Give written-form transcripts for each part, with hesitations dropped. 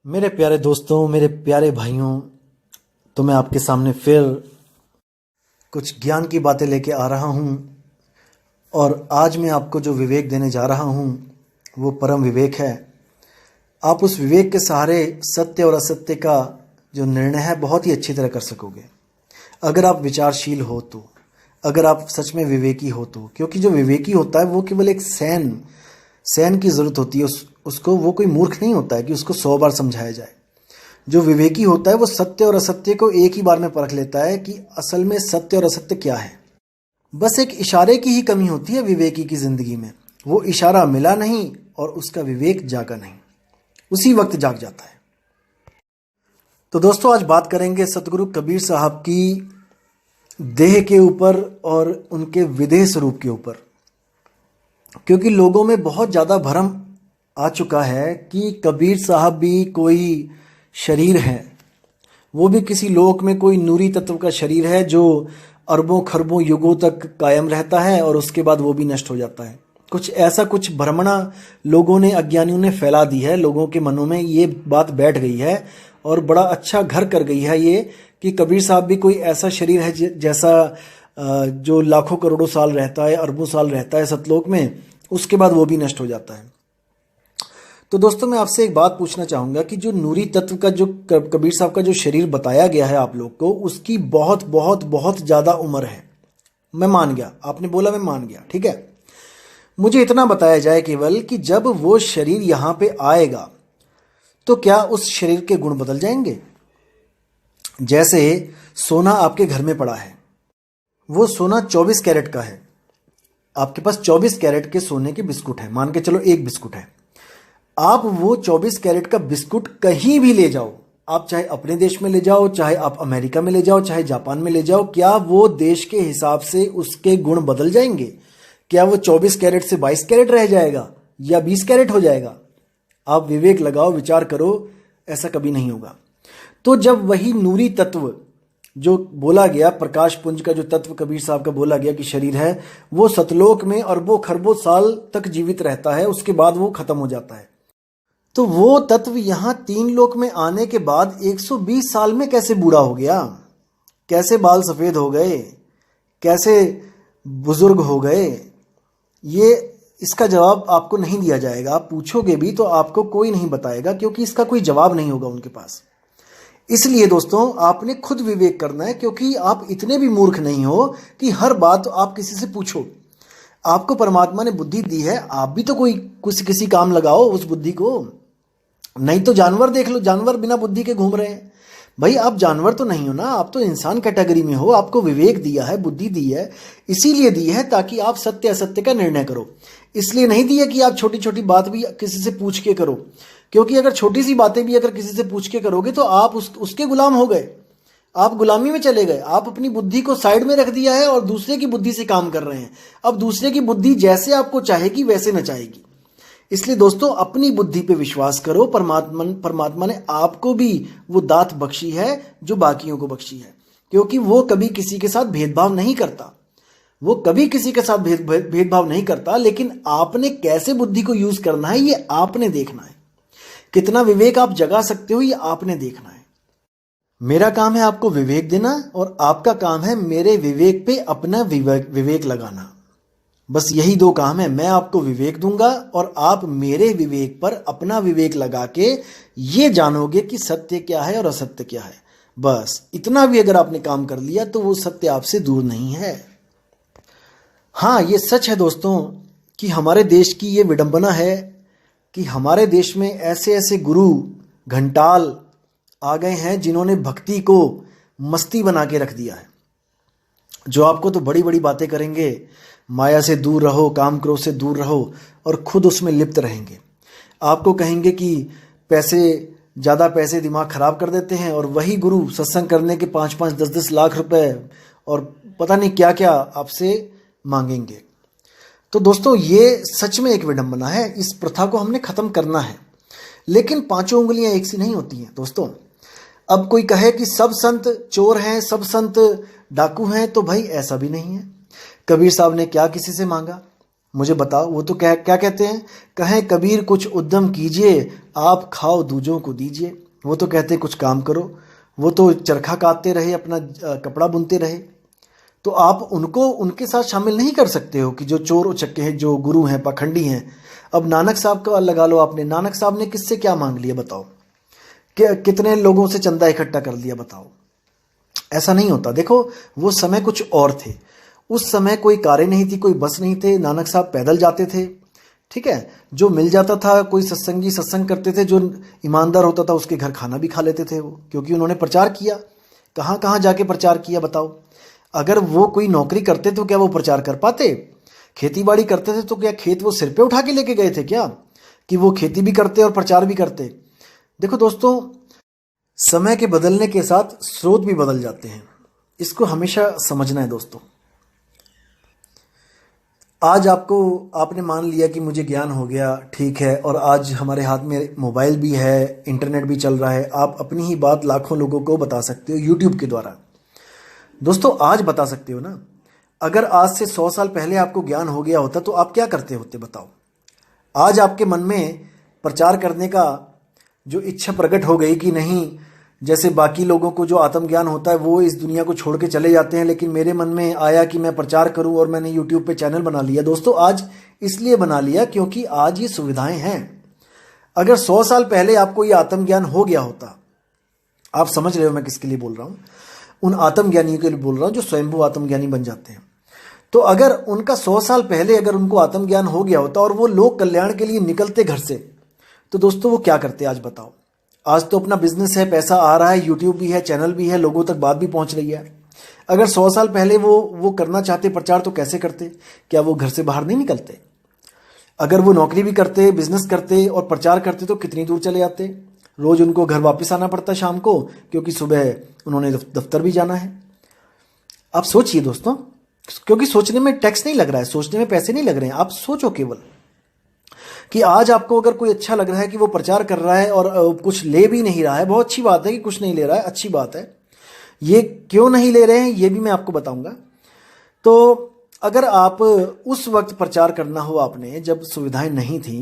मेरे प्यारे दोस्तों, मेरे प्यारे भाइयों, तो मैं आपके सामने फिर कुछ ज्ञान की बातें लेके आ रहा हूँ। और आज मैं आपको जो विवेक देने जा रहा हूँ वो परम विवेक है। आप उस विवेक के सहारे सत्य और असत्य का जो निर्णय है बहुत ही अच्छी तरह कर सकोगे, अगर आप विचारशील हो तो, अगर आप सच में विवेकी हो तो। क्योंकि जो विवेकी होता है वो केवल एक सैन की ज़रूरत होती है उसको। वो कोई मूर्ख नहीं होता है कि उसको 100 बार समझाया जाए। जो विवेकी होता है वो सत्य और असत्य को एक ही बार में परख लेता है कि असल में सत्य और असत्य क्या है। बस एक इशारे की ही कमी होती है विवेकी की ज़िंदगी में। वो इशारा मिला नहीं और उसका विवेक जागा नहीं, उसी वक्त जाग जाता है। तो दोस्तों, आज बात करेंगे सतगुरु कबीर साहब की देह के ऊपर और उनके विदेह स्वरूप के ऊपर। क्योंकि लोगों में बहुत ज़्यादा भ्रम आ चुका है कि कबीर साहब भी कोई शरीर है, वो भी किसी लोक में कोई नूरी तत्व का शरीर है जो अरबों खरबों युगों तक कायम रहता है और उसके बाद वो भी नष्ट हो जाता है। कुछ भ्रमणा लोगों ने, अज्ञानियों ने फैला दी है। लोगों के मनों में ये बात बैठ गई है और बड़ा अच्छा घर कर गई है ये कि कबीर साहब भी कोई ऐसा शरीर है जैसा जो लाखों करोड़ों साल रहता है, अरबों साल रहता है सतलोक में, उसके बाद वो भी नष्ट हो जाता है। तो दोस्तों, मैं आपसे एक बात पूछना चाहूँगा कि जो नूरी तत्व का जो कबीर साहब का जो शरीर बताया गया है आप लोग को, उसकी बहुत बहुत बहुत ज़्यादा उम्र है। मैं मान गया, आपने बोला, मैं मान गया, ठीक है। मुझे इतना बताया जाए केवल कि जब वो शरीर यहाँ पे आएगा तो क्या उस शरीर के गुण बदल जाएंगे? जैसे सोना आपके घर में पड़ा है, वो सोना 24 कैरेट का है। आपके पास 24 कैरेट के सोने के बिस्कुट है, मान के चलो एक बिस्कुट है। आप वो 24 कैरेट का बिस्कुट कहीं भी ले जाओ, आप चाहे अपने देश में ले जाओ, चाहे आप अमेरिका में ले जाओ, चाहे जापान में ले जाओ, क्या वो देश के हिसाब से उसके गुण बदल जाएंगे? क्या वो 24 कैरेट से 22 कैरेट रह जाएगा या 20 कैरेट हो जाएगा? आप विवेक लगाओ, विचार करो, ऐसा कभी नहीं होगा। तो जब वही नूरी तत्व जो बोला गया, प्रकाश पुंज का जो तत्व कबीर साहब का बोला गया कि शरीर है, वो सतलोक में अरबों खरबों साल तक जीवित रहता है, उसके बाद वो खत्म हो जाता है। तो वो तत्व यहाँ 3 लोक में आने के बाद 120 साल में कैसे बूढ़ा हो गया? कैसे बाल सफ़ेद हो गए? कैसे बुजुर्ग हो गए? ये इसका जवाब आपको नहीं दिया जाएगा। आप पूछोगे भी तो आपको कोई नहीं बताएगा, क्योंकि इसका कोई जवाब नहीं होगा उनके पास। इसलिए दोस्तों, आपने खुद विवेक करना है, क्योंकि आप इतने भी मूर्ख नहीं हो कि हर बात आप किसी से पूछो। आपको परमात्मा ने बुद्धि दी है, आप भी तो कोई किसी काम लगाओ उस बुद्धि को। नहीं तो जानवर देख लो, जानवर बिना बुद्धि के घूम रहे हैं। भाई, आप जानवर तो नहीं हो ना, आप तो इंसान कैटेगरी में हो। आपको विवेक दिया है, बुद्धि दी है, इसीलिए दी है ताकि आप सत्य असत्य का निर्णय करो। इसलिए नहीं दी है कि आप छोटी छोटी बात भी किसी से पूछ के करो, क्योंकि अगर छोटी सी बातें भी अगर किसी से पूछ के करोगे तो आप उसके गुलाम हो गए, आप गुलामी में चले गए। आप अपनी बुद्धि को साइड में रख दिया है और दूसरे की बुद्धि से काम कर रहे हैं। अब दूसरे की बुद्धि जैसे आपको चाहेगी वैसे न चाहेगी। इसलिए दोस्तों, अपनी बुद्धि पे विश्वास करो। परमात्मा ने आपको भी वो दात बख्शी है जो बाकियों को बख्शी है, क्योंकि वो कभी किसी के साथ भेदभाव नहीं करता। वो कभी किसी के साथ भेदभाव नहीं करता, लेकिन आपने कैसे बुद्धि को यूज करना है ये आपने देखना है। कितना विवेक आप जगा सकते हो ये आपने देखना है। मेरा काम है आपको विवेक देना और आपका काम है मेरे विवेक पे अपना विवेक लगाना। बस यही 2 काम है। मैं आपको विवेक दूंगा और आप मेरे विवेक पर अपना विवेक लगा के ये जानोगे कि सत्य क्या है और असत्य क्या है। बस इतना भी अगर आपने काम कर लिया तो वो सत्य आपसे दूर नहीं है। हाँ, ये सच है दोस्तों कि हमारे देश की ये विडंबना है कि हमारे देश में ऐसे ऐसे गुरु घंटाल आ गए हैं जिन्होंने भक्ति को मस्ती बना के रख दिया है। जो आपको तो बड़ी बड़ी बातें करेंगे, माया से दूर रहो, काम क्रोध से दूर रहो, और खुद उसमें लिप्त रहेंगे। आपको कहेंगे कि ज़्यादा पैसे दिमाग खराब कर देते हैं, और वही गुरु सत्संग करने के 5-5, 10-10 लाख रुपए और पता नहीं क्या क्या आपसे मांगेंगे। तो दोस्तों, ये सच में एक विडंबना है। इस प्रथा को हमने ख़त्म करना है, लेकिन 5 उंगलियां एक सी नहीं होती हैं दोस्तों। अब कोई कहे कि सब संत चोर हैं, सब संत डाकू हैं, तो भाई ऐसा भी नहीं है। कबीर साहब ने क्या किसी से मांगा? मुझे बताओ। वो तो क्या क्या कहते हैं, कहें कबीर कुछ उद्यम कीजिए, आप खाओ दूजों को दीजिए। वो तो कहते कुछ काम करो। वो तो चरखा काटते रहे, अपना कपड़ा बुनते रहे। तो आप उनको उनके साथ शामिल नहीं कर सकते हो कि जो चोर उचक्के हैं, जो गुरु हैं, पाखंडी हैं। अब नानक साहब का लगा लो आपने, नानक साहब ने किससे क्या मांग लिया बताओ, कितने लोगों से चंदा इकट्ठा कर लिया बताओ। ऐसा नहीं होता। देखो वो समय कुछ और थे। उस समय कोई कारें नहीं थी, कोई बस नहीं थे, नानक साहब पैदल जाते थे। ठीक है, जो मिल जाता था, कोई सत्संगी सत्संग करते थे, जो ईमानदार होता था उसके घर खाना भी खा लेते थे वो, क्योंकि उन्होंने प्रचार किया। कहाँ कहाँ जाके प्रचार किया बताओ। अगर वो कोई नौकरी करते तो क्या वो प्रचार कर पाते? खेती बाड़ी करते थे तो क्या खेत वो सिर पे उठा के लेके गए थे क्या, कि वो खेती भी करते और प्रचार भी करते? देखो दोस्तों, समय के बदलने के साथ स्रोत भी बदल जाते हैं, इसको हमेशा समझना है दोस्तों। आज आपने मान लिया कि मुझे ज्ञान हो गया, ठीक है, और आज हमारे हाथ में मोबाइल भी है, इंटरनेट भी चल रहा है। आप अपनी ही बात लाखों लोगों को बता सकते हो यूट्यूब के द्वारा। दोस्तों आज बता सकते हो ना। अगर आज से 100 साल पहले आपको ज्ञान हो गया होता तो आप क्या करते होते बताओ। आज आपके मन में प्रचार करने का जो इच्छा प्रकट हो गई कि नहीं, जैसे बाकी लोगों को जो आत्मज्ञान होता है वो इस दुनिया को छोड़ के चले जाते हैं, लेकिन मेरे मन में आया कि मैं प्रचार करूं और मैंने यूट्यूब पे चैनल बना लिया। दोस्तों आज इसलिए बना लिया क्योंकि आज ये सुविधाएं हैं। अगर 100 साल पहले आपको ये आत्मज्ञान हो गया होता, आप समझ रहे हो मैं किसके लिए बोल रहा हूं, उन आत्मज्ञानियों के लिए बोल रहा हूं जो स्वयंभू आत्मज्ञानी बन जाते हैं। तो अगर उनका 100 साल पहले अगर उनको आत्मज्ञान हो गया होता और वो लोक कल्याण के लिए निकलते घर से, तो दोस्तों वो क्या करते आज बताओ। आज तो अपना बिजनेस है, पैसा आ रहा है, यूट्यूब भी है, चैनल भी है, लोगों तक बात भी पहुंच रही है। अगर 100 साल पहले वो करना चाहते प्रचार, तो कैसे करते? क्या वो घर से बाहर नहीं निकलते? अगर वो नौकरी भी करते, बिजनेस करते और प्रचार करते तो कितनी दूर चले जाते? रोज उनको घर वापस आना पड़ता शाम को, क्योंकि सुबह उन्होंने दफ्तर भी जाना है। आप सोचिए दोस्तों, क्योंकि सोचने में टैक्स नहीं लग रहा है, सोचने में पैसे नहीं लग रहे हैं। आप सोचो केवल कि आज आपको अगर कोई अच्छा लग रहा है कि वो प्रचार कर रहा है और कुछ ले भी नहीं रहा है, बहुत अच्छी बात है कि कुछ नहीं ले रहा है, अच्छी बात है। ये क्यों नहीं ले रहे हैं ये भी मैं आपको बताऊंगा। तो अगर आप उस वक्त प्रचार करना हो आपने, जब सुविधाएं नहीं थी,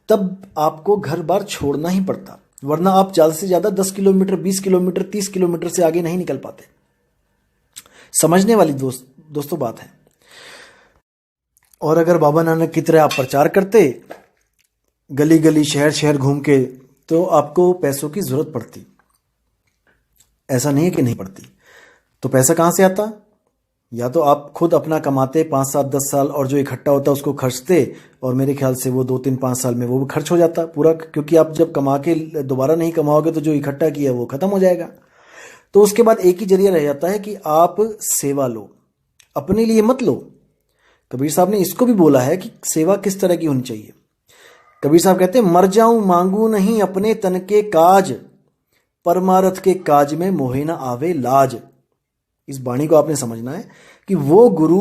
तब आपको घर बार छोड़ना ही पड़ता, वरना आप ज़्यादा से ज़्यादा 10 किलोमीटर, 20 किलोमीटर, 30 किलोमीटर से आगे नहीं निकल पाते। समझने वाली दोस्तों बात है। और अगर बाबा नानक की तरह आप प्रचार करते, गली गली शहर शहर घूम के, तो आपको पैसों की जरूरत पड़ती। ऐसा नहीं है कि नहीं पड़ती। तो पैसा कहाँ से आता? या तो आप खुद अपना कमाते 5, 7, 10 साल, और जो इकट्ठा होता उसको खर्चते, और मेरे ख्याल से वो 2, 3, 5 साल में वो भी खर्च हो जाता पूरा, क्योंकि आप जब कमा के दोबारा नहीं कमाओगे तो जो इकट्ठा किया वो खत्म हो जाएगा। तो उसके बाद एक ही जरिया रह जाता है कि आप सेवा लो, अपने लिए मत लो। कबीर साहब ने इसको भी बोला है कि सेवा किस तरह की होनी चाहिए। कबीर साहब कहते हैं, मर जाऊं मांगू नहीं अपने तन के काज, परमारथ के काज में मोहे न आवे लाज। इस वाणी को आपने समझना है कि वो गुरु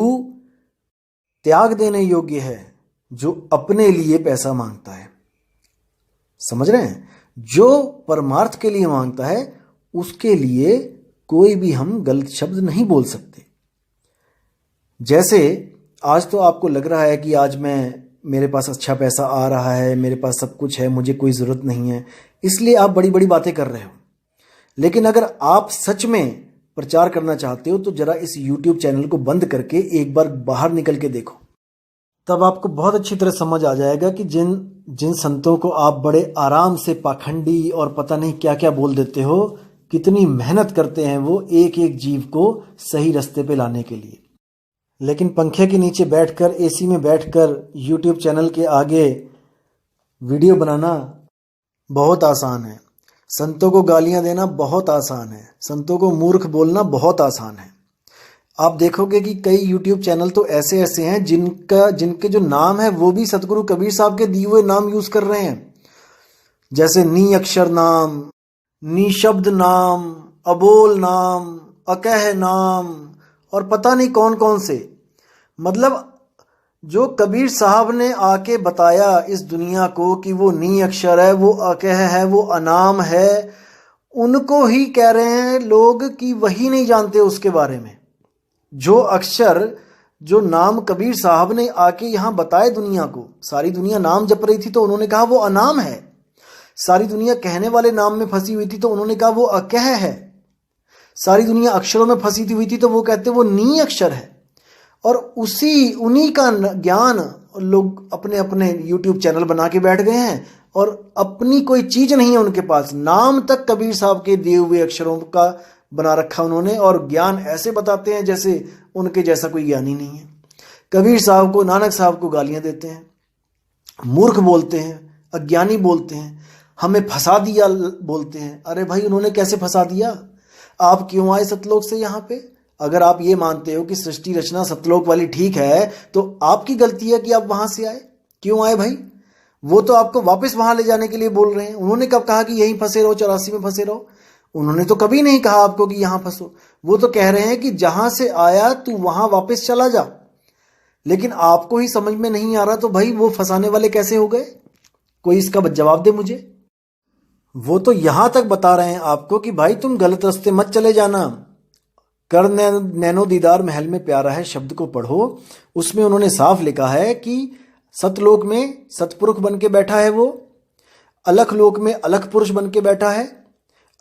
त्याग देने योग्य है जो अपने लिए पैसा मांगता है। समझ रहे हैं? जो परमार्थ के लिए मांगता है उसके लिए कोई भी हम गलत शब्द नहीं बोल सकते। जैसे आज तो आपको लग रहा है कि आज मेरे पास अच्छा पैसा आ रहा है, मेरे पास सब कुछ है, मुझे कोई ज़रूरत नहीं है, इसलिए आप बड़ी बड़ी बातें कर रहे हो। लेकिन अगर आप सच में प्रचार करना चाहते हो तो जरा इस YouTube चैनल को बंद करके एक बार बाहर निकल के देखो, तब आपको बहुत अच्छी तरह समझ आ जाएगा कि जिन संतों को आप बड़े आराम से पाखंडी और पता नहीं क्या क्या बोल देते हो, कितनी मेहनत करते हैं वो एक एक जीव को सही रास्ते पे लाने के लिए। लेकिन पंखे के नीचे बैठकर, एसी में बैठकर YouTube चैनल के आगे वीडियो बनाना बहुत आसान है, संतों को गालियां देना बहुत आसान है, संतों को मूर्ख बोलना बहुत आसान है। आप देखोगे कि कई YouTube चैनल तो ऐसे ऐसे हैं जिनके जो नाम है वो भी सतगुरु कबीर साहब के दिए हुए नाम यूज कर रहे हैं, जैसे नी अक्षर नाम, निशब्द नाम, अबोल नाम, अकह नाम, और पता नहीं कौन कौन से। मतलब जो कबीर साहब ने आके बताया इस दुनिया को कि वो नी अक्षर है, वो अकह है, वो अनाम है, उनको ही कह रहे हैं लोग कि वही नहीं जानते उसके बारे में। जो अक्षर जो नाम कबीर साहब ने आके यहाँ बताए दुनिया को। सारी दुनिया नाम जप रही थी तो उन्होंने कहा वो अनाम है। सारी दुनिया कहने वाले नाम में फंसी हुई थी तो उन्होंने कहा वो अकह है। सारी दुनिया अक्षरों में फंसी हुई थी तो वो कहते वो नी अक्षर है। और उन्हीं का ज्ञान लोग अपने अपने YouTube चैनल बना के बैठ गए हैं और अपनी कोई चीज नहीं है उनके पास। नाम तक कबीर साहब के दिए हुए अक्षरों का बना रखा उन्होंने और ज्ञान ऐसे बताते हैं जैसे उनके जैसा कोई ज्ञानी नहीं है। कबीर साहब को, नानक साहब को गालियां देते हैं, मूर्ख बोलते हैं, अज्ञानी बोलते हैं, हमें फंसा दिया बोलते हैं। अरे भाई, उन्होंने कैसे फंसा दिया? आप क्यों आए सतलोक से यहाँ पे? अगर आप ये मानते हो कि सृष्टि रचना सतलोक वाली ठीक है तो आपकी गलती है कि आप वहां से आए। क्यों आए भाई? वो तो आपको वापस वहां ले जाने के लिए बोल रहे हैं। उन्होंने कब कहा कि यहीं फंसे रहो, 84 में फंसे रहो? उन्होंने तो कभी नहीं कहा आपको कि यहां फंसो। वो तो कह रहे हैं कि जहां से आया तू वहां वापस चला जा। लेकिन आपको ही समझ में नहीं आ रहा तो भाई वो फंसाने वाले कैसे हो गए? कोई इसका जवाब दे मुझे। वो तो यहां तक बता रहे हैं आपको कि भाई तुम गलत रास्ते मत चले जाना। कर नैनो दीदार महल में प्यारा है शब्द को पढ़ो। उसमें उन्होंने साफ लिखा है कि सतलोक में सतपुरुष बन के बैठा है वो, अलख लोक में अलख पुरुष बन के बैठा है,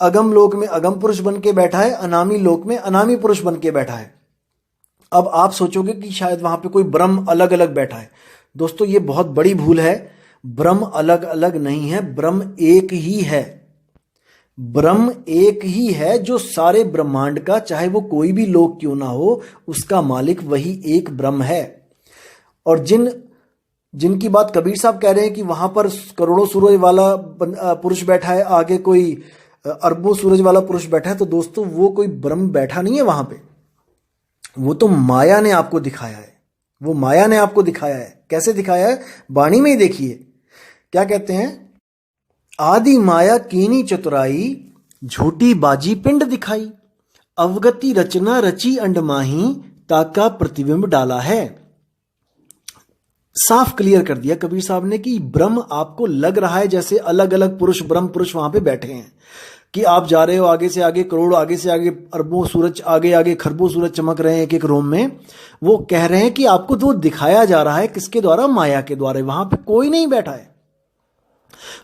अगम लोक में अगम पुरुष बन के बैठा है, अनामी लोक में अनामी पुरुष बन के बैठा है। अब आप सोचोगे कि शायद वहां पे कोई ब्रह्म अलग अलग बैठा है। दोस्तों, ये बहुत बड़ी भूल है। ब्रह्म अलग अलग नहीं है, ब्रह्म एक ही है। ब्रह्म एक ही है जो सारे ब्रह्मांड का, चाहे वो कोई भी लोक क्यों ना हो, उसका मालिक वही एक ब्रह्म है। और जिनकी बात कबीर साहब कह रहे हैं कि वहां पर करोड़ों सूरज वाला पुरुष बैठा है, आगे कोई अरबों सूरज वाला पुरुष बैठा है, तो दोस्तों वो कोई ब्रह्म बैठा नहीं है वहां पे। वो तो माया ने आपको दिखाया है। वो माया ने आपको दिखाया है। कैसे दिखाया है? वाणी में ही देखिए क्या कहते हैं। आदि माया कीनी चतुराई, झूठी बाजी पिंड दिखाई, अवगति रचना रची अंडमाही, ताका प्रतिबिंब डाला है। साफ क्लियर कर दिया कबीर साहब ने कि ब्रह्म आपको लग रहा है जैसे अलग अलग पुरुष, ब्रह्म पुरुष वहां पे बैठे हैं, कि आप जा रहे हो आगे से आगे करोड़, आगे से आगे अरबों सूरज, आगे आगे खरबों सूरज चमक रहे हैं एक एक रोम में। वो कह रहे हैं कि आपको तो दिखाया जा रहा है किसके द्वारा? माया के द्वारा। वहां पे कोई नहीं बैठा है,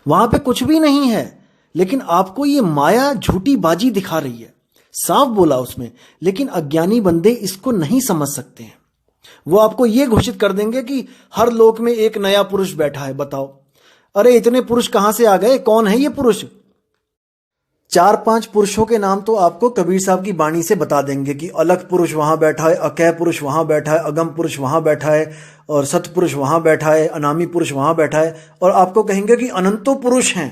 वहां पे कुछ भी नहीं है, लेकिन आपको ये माया झूठी बाजी दिखा रही है। साफ बोला उसमें। लेकिन अज्ञानी बंदे इसको नहीं समझ सकते हैं। वो आपको ये घोषित कर देंगे कि हर लोक में एक नया पुरुष बैठा है। बताओ, अरे इतने पुरुष कहां से आ गए? कौन है ये पुरुष? 4-5 पुरुषों के नाम तो आपको कबीर साहब की वाणी से बता देंगे कि अलग पुरुष वहां बैठा है, अकह पुरुष वहां बैठा है, अगम पुरुष वहां बैठा है, और सतपुरुष वहां बैठा है, अनामी पुरुष वहां बैठा है। और आपको कहेंगे कि अनंतों पुरुष हैं।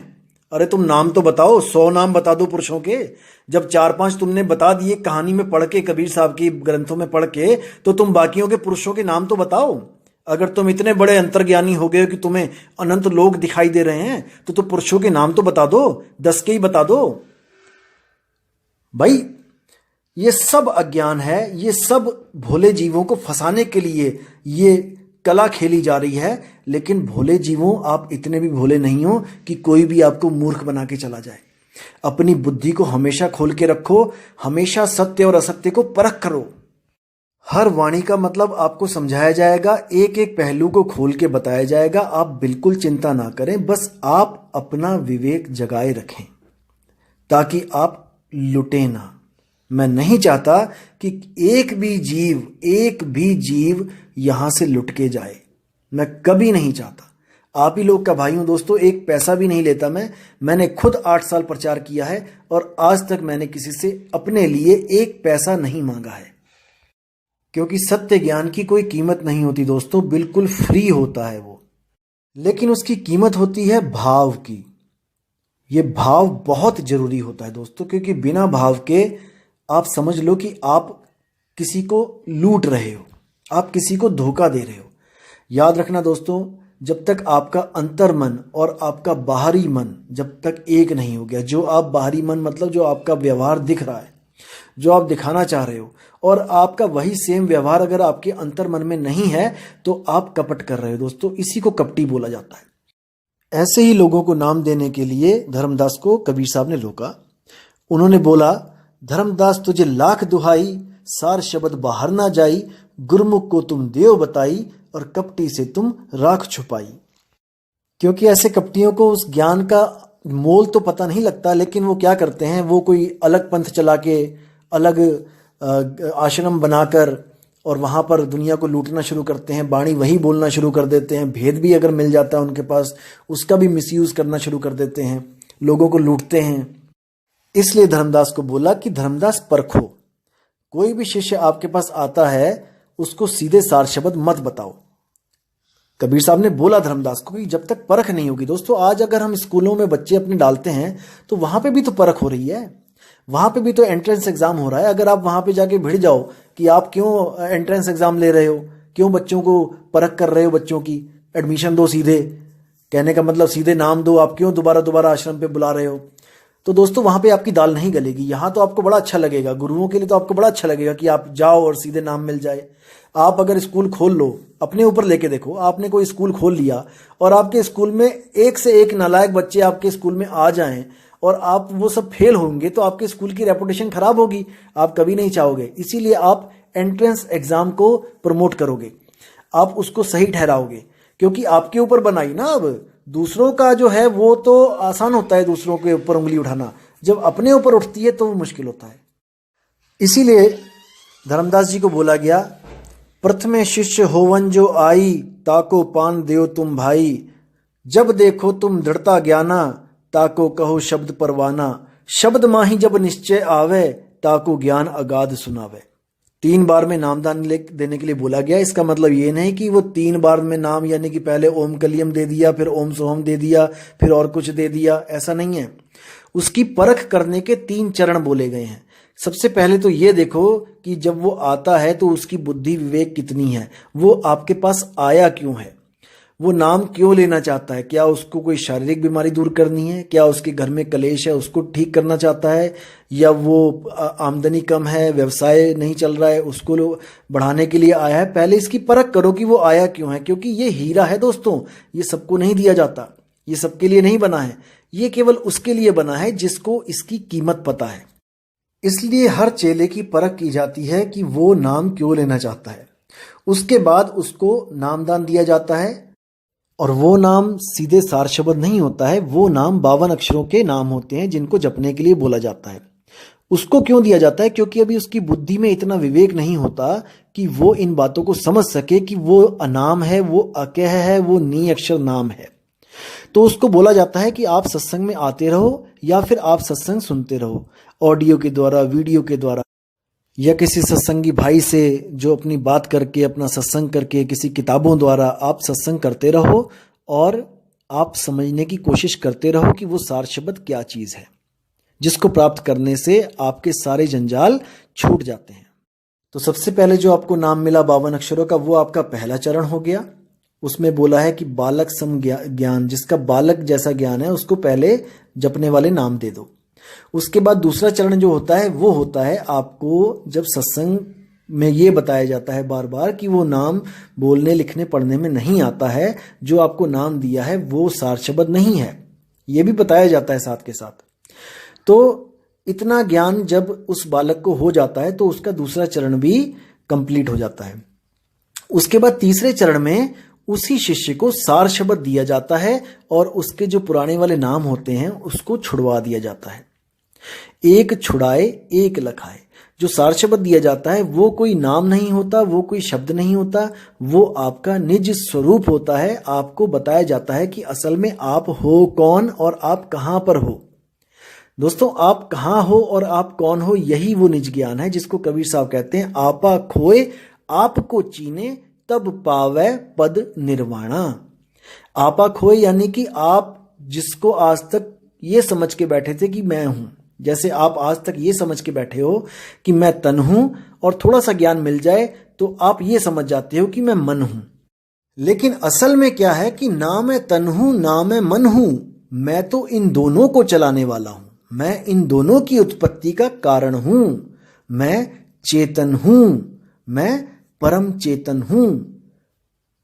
अरे तुम नाम तो बताओ, 100 नाम बता दो पुरुषों के। जब 4-5 तुमने बता दिए कहानी में पढ़ के, कबीर साहब की ग्रंथों में पढ़ के, तो तुम बाकियों के पुरुषों के नाम तो बताओ। अगर तुम इतने बड़े अंतर्ज्ञानी हो गए कि तुम्हें अनंत लोग दिखाई दे रहे हैं, तो पुरुषों के नाम तो बता दो, 10 के ही बता दो। भाई ये सब अज्ञान है। ये सब भोले जीवों को फंसाने के लिए ये कला खेली जा रही है। लेकिन भोले जीवों, आप इतने भी भोले नहीं हो कि कोई भी आपको मूर्ख बना के चला जाए। अपनी बुद्धि को हमेशा खोल के रखो, हमेशा सत्य और असत्य को परख करो। हर वाणी का मतलब आपको समझाया जाएगा, एक एक पहलू को खोल के बताया जाएगा। आप बिल्कुल चिंता ना करें, बस आप अपना विवेक जगाए रखें ताकि आप लुटे ना। मैं नहीं चाहता कि एक भी जीव यहां से लुट के जाए। मैं कभी नहीं चाहता। आप ही लोग का भाई हूं दोस्तों, एक पैसा भी नहीं लेता मैंने खुद 8 साल प्रचार किया है और आज तक मैंने किसी से अपने लिए एक पैसा नहीं मांगा है, क्योंकि सत्य ज्ञान की कोई कीमत नहीं होती दोस्तों, बिल्कुल फ्री होता है वो। लेकिन उसकी कीमत होती है भाव की। ये भाव बहुत जरूरी होता है दोस्तों, क्योंकि बिना भाव के आप समझ लो कि आप किसी को लूट रहे हो, आप किसी को धोखा दे रहे हो। याद रखना दोस्तों, जब तक आपका अंतर मन और आपका बाहरी मन जब तक एक नहीं हो गया, जो आप बाहरी मन मतलब जो आपका व्यवहार दिख रहा है, जो आप दिखाना चाह रहे हो, और आपका वही सेम व्यवहार अगर आपके अंतर मन में नहीं है, तो आप कपट कर रहे हो दोस्तों। इसी को कपटी बोला जाता है। ऐसे ही लोगों को नाम देने के लिए धर्मदास को कबीर साहब ने रोका। उन्होंने बोला, धर्मदास तुझे लाख दुहाई, सार शब्द बाहर ना जाई, गुरमुख को तुम देव बताई, और कपटी से तुम राख छुपाई। क्योंकि ऐसे कपटियों को उस ज्ञान का मोल तो पता नहीं लगता, लेकिन वो क्या करते हैं, वो कोई अलग पंथ चला के, अलग आश्रम बनाकर और वहाँ पर दुनिया को लूटना शुरू करते हैं, बाणी वही बोलना शुरू कर देते हैं, भेद भी अगर मिल जाता है उनके पास उसका भी मिसयूज करना शुरू कर देते हैं, लोगों को लूटते हैं। इसलिए धर्मदास को बोला कि धर्मदास परखो, कोई भी शिष्य आपके पास आता है उसको सीधे सार शब्द मत बताओ। कबीर साहब ने बोला धर्मदास को कि जब तक परख नहीं होगी। दोस्तों, आज अगर हम स्कूलों में बच्चे अपने डालते हैं तो वहां पे भी तो परख हो रही है, वहां पे भी तो एंट्रेंस एग्जाम हो रहा है। अगर आप वहां पे जाके भिड़ जाओ कि आप क्यों एंट्रेंस एग्जाम ले रहे हो, क्यों बच्चों को परख कर रहे हो, बच्चों की एडमिशन दो सीधे, कहने का मतलब सीधे नाम दो, आप क्यों दोबारा दोबारा आश्रम पे बुला रहे हो, तो दोस्तों वहां पे आपकी दाल नहीं गलेगी। यहाँ तो आपको बड़ा अच्छा लगेगा, गुरुओं के लिए तो आपको बड़ा अच्छा लगेगा कि आप जाओ और सीधे नाम मिल जाए। आप अगर स्कूल खोल लो, अपने ऊपर लेके देखो, आपने कोई स्कूल खोल लिया और आपके स्कूल में एक से एक नालायक बच्चे आपके स्कूल में आ जाएं और आप वो सब फेल होंगे तो आपके स्कूल की रेपुटेशन खराब होगी, आप कभी नहीं चाहोगे। इसीलिए आप एंट्रेंस एग्जाम को प्रमोट करोगे, आप उसको सही ठहराओगे, क्योंकि आपके ऊपर बनाई ना। अब दूसरों का जो है वो तो आसान होता है, दूसरों के ऊपर उंगली उठाना, जब अपने ऊपर उठती है तो वो मुश्किल होता है। इसीलिए धर्मदास जी को बोला गया, प्रथमे शिष्य होवन जो आई, ताको पान देव तुम भाई, जब देखो तुम दृढ़ता ज्ञाना, ताको कहो शब्द परवाना, शब्द माही जब निश्चय आवे, ताको ज्ञान अगाध सुनावे। 3 बार में नामदान देने के लिए बोला गया। इसका मतलब ये नहीं कि वो 3 बार में नाम, यानी कि पहले ओम कलियम दे दिया, फिर ओम सोहम दे दिया, फिर और कुछ दे दिया, ऐसा नहीं है। उसकी परख करने के 3 चरण बोले गए हैं। सबसे पहले तो ये देखो कि जब वो आता है तो उसकी बुद्धि विवेक कितनी है, वो आपके पास आया क्यों है, वो नाम क्यों लेना चाहता है। क्या उसको कोई शारीरिक बीमारी दूर करनी है, क्या उसके घर में कलेश है उसको ठीक करना चाहता है, या वो आमदनी कम है, व्यवसाय नहीं चल रहा है, उसको बढ़ाने के लिए आया है। पहले इसकी परख करो कि वो आया क्यों है, क्योंकि ये हीरा है दोस्तों, ये सबको नहीं दिया जाता, ये सबके लिए नहीं बना है, ये केवल उसके लिए बना है जिसको इसकी कीमत पता है। इसलिए हर चेले की परख की जाती है कि वो नाम क्यों लेना चाहता है। उसके बाद उसको नामदान दिया जाता है, और वो नाम सीधे सार शब्द नहीं होता है, वो नाम 52 अक्षरों के नाम होते हैं जिनको जपने के लिए बोला जाता है। उसको क्यों दिया जाता है, क्योंकि अभी उसकी बुद्धि में इतना विवेक नहीं होता कि वो इन बातों को समझ सके कि वो अनाम है, वो अकह है, वो नी अक्षर नाम है। तो उसको बोला जाता है कि आप सत्संग में आते रहो या फिर आप सत्संग सुनते रहो, ऑडियो के द्वारा, वीडियो के द्वारा, या किसी सत्संगी भाई से जो अपनी बात करके, अपना सत्संग करके, किसी किताबों द्वारा आप सत्संग करते रहो और आप समझने की कोशिश करते रहो कि वो सार शब्द क्या चीज़ है, जिसको प्राप्त करने से आपके सारे जंजाल छूट जाते हैं। तो सबसे पहले जो आपको नाम मिला 52 अक्षरों का, वो आपका पहला चरण हो गया। उसमें बोला है कि बालक सम ज्ञान, जिसका बालक जैसा ज्ञान है उसको पहले जपने वाले नाम दे दो। उसके बाद दूसरा चरण जो होता है वो होता है आपको जब सत्संग में ये बताया जाता है बार बार कि वो नाम बोलने लिखने पढ़ने में नहीं आता है, जो आपको नाम दिया है वो सार शब्द नहीं है, ये भी बताया जाता है साथ के साथ। तो इतना ज्ञान जब उस बालक को हो जाता है तो उसका दूसरा चरण भी कंप्लीट हो जाता है। उसके बाद तीसरे चरण में उसी शिष्य को सार शब्द दिया जाता है और उसके जो पुराने वाले नाम होते हैं उसको छुड़वा दिया जाता है। एक छुड़ाए एक लखाए। जो सार शब्द दिया जाता है वो कोई नाम नहीं होता, वो कोई शब्द नहीं होता, वो आपका निज स्वरूप होता है। आपको बताया जाता है कि असल में आप हो कौन और आप कहां पर हो। दोस्तों, आप कहां हो और आप कौन हो, यही वो निज ज्ञान है जिसको कबीर साहब कहते हैं, आपा खोए आपको चीने तब पावे पद निर्वाणा। आपा खोए यानी कि आप जिसको आज तक ये समझ के बैठे थे कि मैं हूं, जैसे आप आज तक ये समझ के बैठे हो कि मैं तन हूं और थोड़ा सा ज्ञान मिल जाए तो आप ये समझ जाते हो कि मैं मन हूं। लेकिन असल में क्या है कि ना मैं तन हूं ना मैं मन हूं, मैं तो इन दोनों को चलाने वाला हूं, मैं इन दोनों की उत्पत्ति का कारण हूं, मैं चेतन हूं, मैं परम चेतन हूं।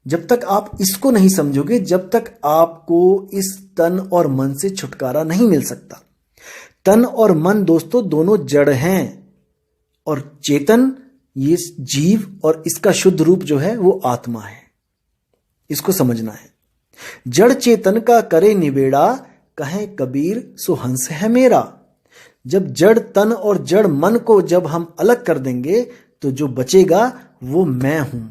जब तक आप इसको नहीं समझोगे, जब तक आपको इस तन और मन से छुटकारा नहीं मिल सकता। तन और मन दोस्तों दोनों जड़ हैं और चेतन ये जीव और इसका शुद्ध रूप जो है वो आत्मा है। इसको समझना है। जड़ चेतन का करे निबेड़ा, कहे कबीर सो हंस है मेरा। जब जड़ तन और जड़ मन को जब हम अलग कर देंगे तो जो बचेगा वो मैं हूं,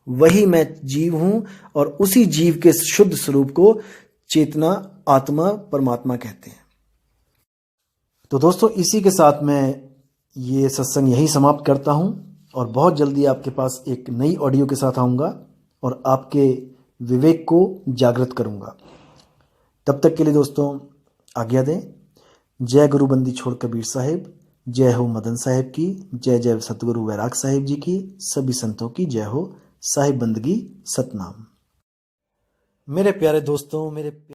वही मैं जीव हूं। और उसी जीव के शुद्ध स्वरूप को चेतना, आत्मा, परमात्मा कहते हैं। तो दोस्तों, इसी के साथ मैं ये सत्संग यही समाप्त करता हूं और बहुत जल्दी आपके पास एक नई ऑडियो के साथ आऊंगा और आपके विवेक को जागृत करूंगा। तब तक के लिए दोस्तों आज्ञा दें। जय गुरु बंदी छोड़ कबीर साहिब, जय हो मदन साहिब की, जय जय सतगुरु वैराग साहिब जी की, सभी संतों की जय हो। साहिब बंदगी सतनाम। मेरे प्यारे दोस्तों, मेरे